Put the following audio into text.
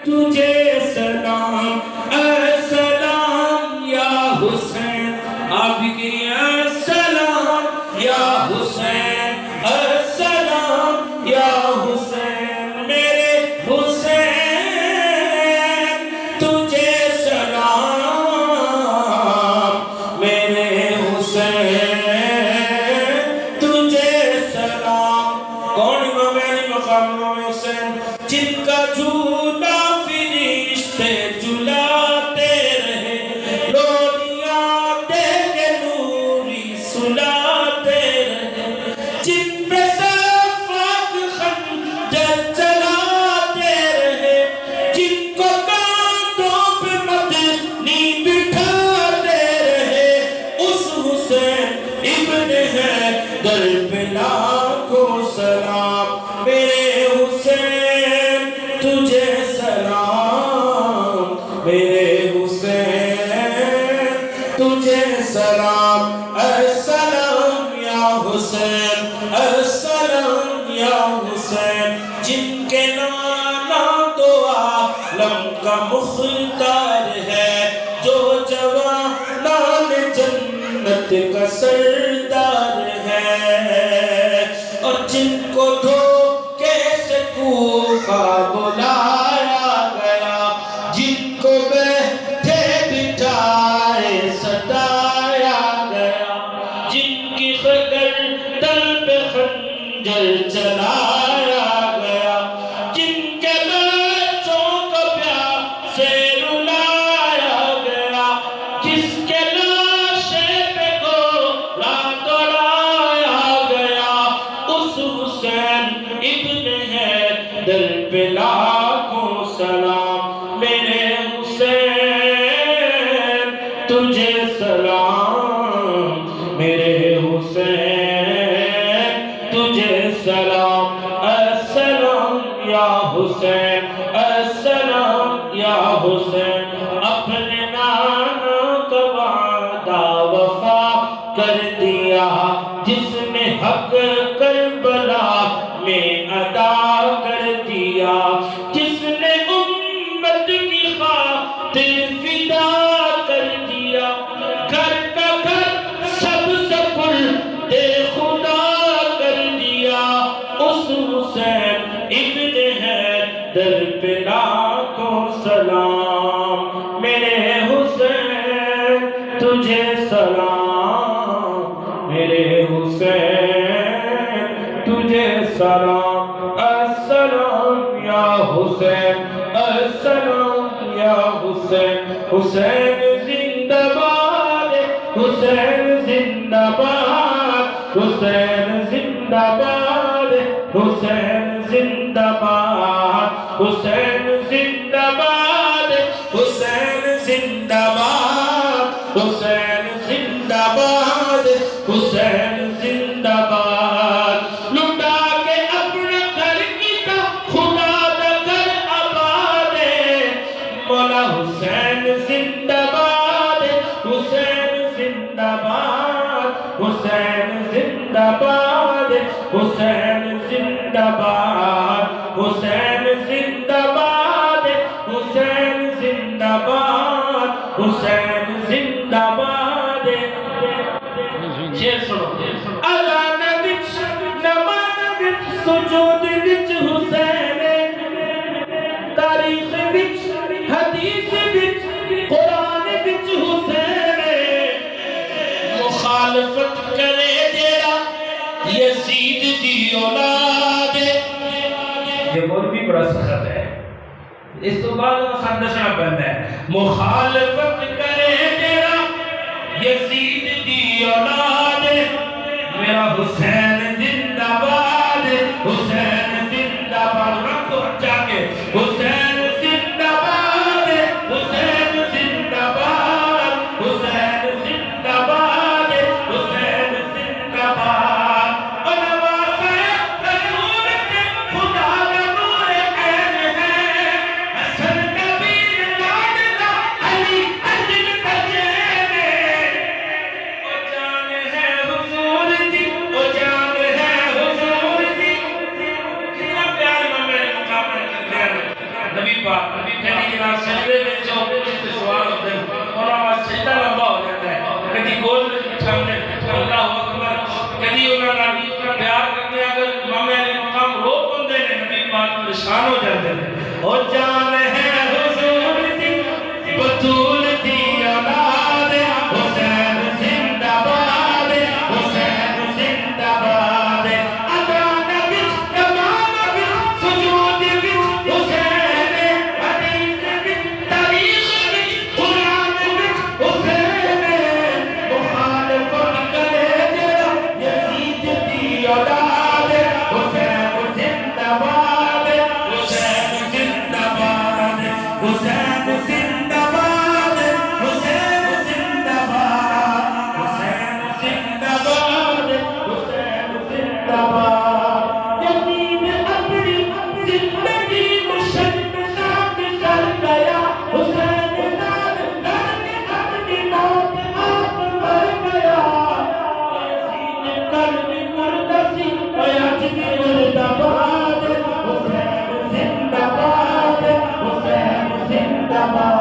تجھے سلام السلام یا حسین آپ کی السلام یا حسین السلام یا حسین میرے حسین تجھے سلام میرے حسین تجھے سلام کون امام علی مقام امام حسین جن کا جھولا فرشتے جلاتے رہے لولیاں دے کے نوری سلاتے رہے جن پہ صفاق خنجر چلاتے رہے جن کو کانٹوں پہ مدنی بٹھاتے رہے اس حسین ابن حیدر پہ لاکھوں سلام میرے حسین تجھے سلام میرے حسین تجھے سلام السلام یا حسین السلام یا حسین جن کے نانا دو عالم کا مختار ہے جو جوانان جنت کا سردار ہے اور جن کو دھوکے سے کوفہ بلایا گیا جن کو بیٹھے بٹھائے ستایا گیا جن کی گردن پہ خنجر چلایا گیا جن کے بچوں کو پیاسے رلایا گیا جس کے لاشے پہ گولا دوڑایا گیا اس حسین ابن حیدر پہ لاکھوں سلام میرے حسین تجھے سلام میرے حسین تجھے سلام السلام یا حسین السلام یا حسین اپنے نانا کا وعدہ وفا کر دیا جس نے حق کربلا میں ادا کر دیا جس نے امت کی خاطر فدا کر دیا گھر کا گھر سب سپرد خدا کر دیا اس حسین ابن حیدر پہ لاکھوں سلام میرے حسین تجھے سلام میرے حسین تجھے سلام السلام یا حسین السلام یا حسین حسین زندہ باد حسین زندہ باد حسین زندہ باد حسین زندہ باد حسین زندہ باد حسین زندہ باد حسین زندہ باد حسین زندہ باد لٹا کے اپنے گھر کی تا خدا دا گھر آباد مولا حسین زندہ باد حسین زندہ باد حسین زندہ باد حسین زندہ باد حسین زندہ باد حسین زندہ باد حسین زندہ باد شیر سنو اذان وچ نماز وچ سجود وچ حسین تاریخ وچ حدیث وچ قرآن وچ حسین مخالفت کرے جیڑا یزید دی اولاد یہ مولوی بڑا سخت ہے اس تو بعد خندشاں بند ہے مخالفت کرے جیڑا یزید دی اولاد میرا حسین زندہ باد حسین زندہ باد رکھو جا کے حسین زندہ باد حسین زندہ باد حسین زندہ باد حسین زندہ باد نواز رسول خدا کا نور عین ہے حسن کبیر لاڈلا علی اجل کا چین ہے او جان ہے حضور دی او جان ہے حضور کدی جناب سجدے میں جو سوال ہوتے ہیں انہوں نے سجدہ لمبا ہو جاتا ہے کدی گول میں بچھانے اللہ اکبر کدی انہوں نے پیار کرتے ہیں اگر امام علی مقام روک ہوندے نے نبی پاک پریشان ہو جاتے ہیں اور جان ہے حضور دی بطول دی اولاد حسین زندہ باد حسین زندہ باد اذان وچ نماز وچ سجود وچ حسین حدیث وچ تاریخ وچ قرآن وچ حسین مخالفت کرے جڑا یزید دی اولاد حسین زندہ باد حسین زندہ باد حسین زندہ باد حسین زندہ باد حسین زندہ باد حسین زندہ باد یزید اپنی زندگی مشتاق کر گیا حسین نال لڑ کے اپنی موت آپ مر گیا یزید قلب مردہ سی اج بھی مردہ باد حسین زندہ باد حسین زندہ باد